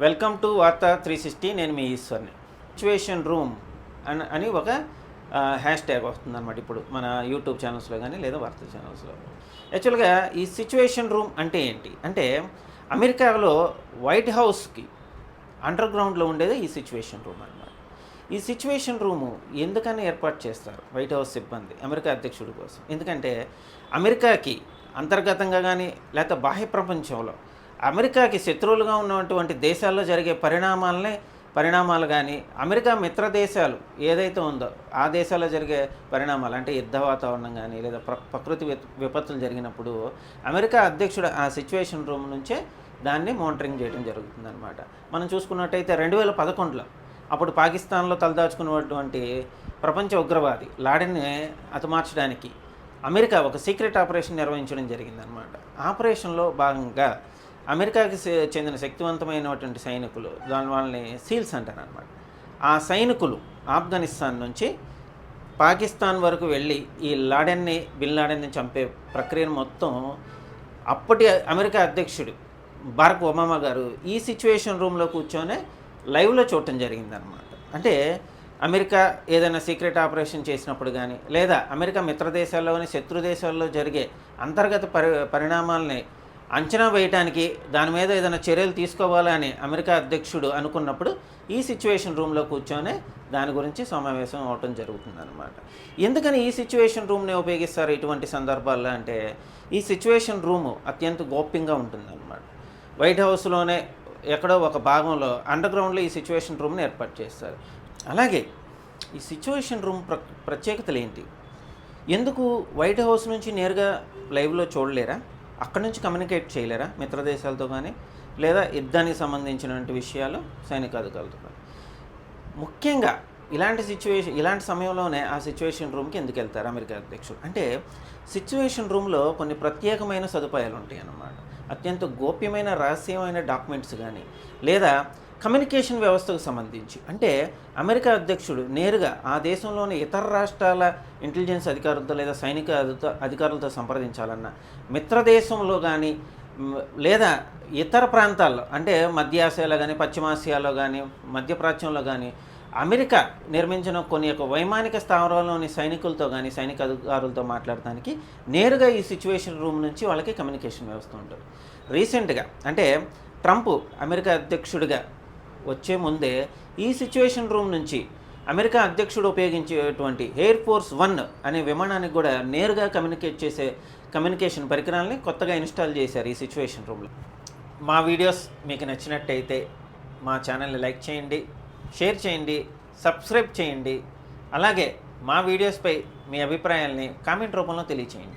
Welcome to వార్తా 360. నేను మీ ఈశ్వర్ని. Situation room అని ఒక హ్యాష్ ట్యాగ్ వస్తుందన్నమాట ఇప్పుడు మన యూట్యూబ్ ఛానల్స్లో కానీ లేదా వార్తా ఛానల్స్లో. యాక్చువల్గా ఈ సిచ్యువేషన్ రూమ్ అంటే ఏంటి అంటే, అమెరికాలో వైట్ హౌస్కి అండర్ గ్రౌండ్లో ఉండేది ఈ సిచ్యువేషన్ రూమ్ అన్నమాట. ఈ సిచ్యువేషన్ రూము ఎందుకని ఏర్పాటు చేస్తారు వైట్ హౌస్ సిబ్బంది అమెరికా అధ్యక్షుడి కోసం? ఎందుకంటే అమెరికాకి అంతర్గతంగా కానీ లేకపోతే బాహ్య ప్రపంచంలో అమెరికాకి శత్రువులుగా ఉన్నటువంటి దేశాల్లో జరిగే పరిణామాలు కానీ, అమెరికా మిత్ర దేశాలు ఏదైతే ఉందో ఆ దేశాల్లో జరిగే పరిణామాలు అంటే యుద్ధ వాతావరణం కానీ లేదా ప్రకృతి విపత్తులు జరిగినప్పుడు అమెరికా అధ్యక్షుడు ఆ సిచ్యువేషన్ రూమ్ నుంచే దాన్ని మానిటరింగ్ చేయడం జరుగుతుందన్నమాట. మనం చూసుకున్నట్టయితే 2011లో అప్పుడు పాకిస్తాన్లో తలదాచుకున్నటువంటి ప్రపంచ ఉగ్రవాది లాడెన్ని హతమార్చడానికి అమెరికా ఒక సీక్రెట్ ఆపరేషన్ నిర్వహించడం జరిగిందనమాట. ఆపరేషన్లో భాగంగా అమెరికాకి చెందిన శక్తివంతమైనటువంటి సైనికులు, దాని వాళ్ళని సీల్స్ అంటారనమాట. ఆ సైనికులు ఆఫ్ఘనిస్తాన్ నుంచి పాకిస్తాన్ వరకు వెళ్ళి ఈ బిన్ లాడెన్ని చంపే ప్రక్రియను మొత్తం అప్పటి అమెరికా అధ్యక్షుడు బరాక్ ఒబామా గారు ఈ సిచ్యువేషన్ రూమ్లో కూర్చొనే లైవ్లో చూడటం జరిగిందనమాట. అంటే అమెరికా ఏదైనా సీక్రెట్ ఆపరేషన్ చేసినప్పుడు కానీ లేదా అమెరికా మిత్ర దేశాల్లోని శత్రు దేశాల్లో జరిగే అంతర్గత పరిణామాలని అంచనా వేయటానికి దాని మీద ఏదైనా చర్యలు తీసుకోవాలని అమెరికా అధ్యక్షుడు అనుకున్నప్పుడు ఈ సిచ్యువేషన్ రూమ్లో కూర్చొనే దాని గురించి సమావేశం అవటం జరుగుతుందన్నమాట. ఎందుకని ఈ సిచ్యువేషన్ రూమ్ని ఉపయోగిస్తారు ఇటువంటి సందర్భాల్లో అంటే, ఈ సిచ్యువేషన్ రూము అత్యంత గోప్యంగా ఉంటుందన్నమాట. వైట్ హౌస్లోనే ఎక్కడో ఒక భాగంలో అండర్ గ్రౌండ్లో ఈ సిచ్యువేషన్ రూమ్ని ఏర్పాటు చేస్తారు. అలాగే ఈ సిచ్యువేషన్ రూమ్ ప్రత్యేకతలు ఏంటి? ఎందుకు వైట్ హౌస్ నుంచి నేరుగా లైవ్లో చూడలేరా? అక్కడి నుంచి కమ్యూనికేట్ చేయలేరా మిత్ర దేశాలతో కానీ లేదా యుద్ధానికి సంబంధించినటువంటి విషయాలు సైనికాధికారులతో కానీ? ముఖ్యంగా ఇలాంటి సమయంలోనే ఆ సిచ్యువేషన్ రూమ్కి ఎందుకు వెళ్తారు అమెరికా అధ్యక్షుడు అంటే, సిచ్యువేషన్ రూమ్లో కొన్ని ప్రత్యేకమైన సదుపాయాలు ఉంటాయి అన్నమాట. అత్యంత గోప్యమైన రహస్యమైన డాక్యుమెంట్స్ కానీ లేదా కమ్యూనికేషన్ వ్యవస్థకు సంబంధించి అంటే అమెరికా అధ్యక్షుడు నేరుగా ఆ దేశంలోని ఇతర రాష్ట్రాల ఇంటెలిజెన్స్ అధికారులతో లేదా సైనిక అధికారులతో సంప్రదించాలన్నా, మిత్ర దేశంలో కానీ లేదా ఇతర ప్రాంతాల్లో అంటే మధ్య ఆసియాలో కానీ పశ్చిమాసియాలో కానీ మధ్యప్రాచ్యంలో కానీ అమెరికా నిర్మించిన కొన్ని యొక్క వైమానిక స్థావరాల్లోని సైనికులతో కానీ సైనిక అధికారులతో మాట్లాడటానికి నేరుగా ఈ సిచ్యువేషన్ రూమ్ నుంచి వాళ్ళకి కమ్యూనికేషన్ వ్యవస్థ ఉంటుంది. రీసెంట్గా అంటే ట్రంప్ అమెరికా అధ్యక్షుడిగా వచ్చే ముందే ఈ సిచ్యువేషన్ రూమ్ నుంచి అమెరికా అధ్యక్షుడు ఉపయోగించేటువంటి ఎయిర్ ఫోర్స్ 1 అనే విమానానికి కూడా నేరుగా కమ్యూనికేట్ చేసే కమ్యూనికేషన్ పరికరాలని కొత్తగా ఇన్స్టాల్ చేశారు ఈ సిచ్యువేషన్ రూమ్లో. మా వీడియోస్ మీకు నచ్చినట్టయితే మా ఛానల్ని లైక్ చేయండి, షేర్ చేయండి, సబ్స్క్రైబ్ చేయండి. అలాగే మా వీడియోస్పై మీ అభిప్రాయాల్ని కామెంట్ రూపంలో తెలియచేయండి.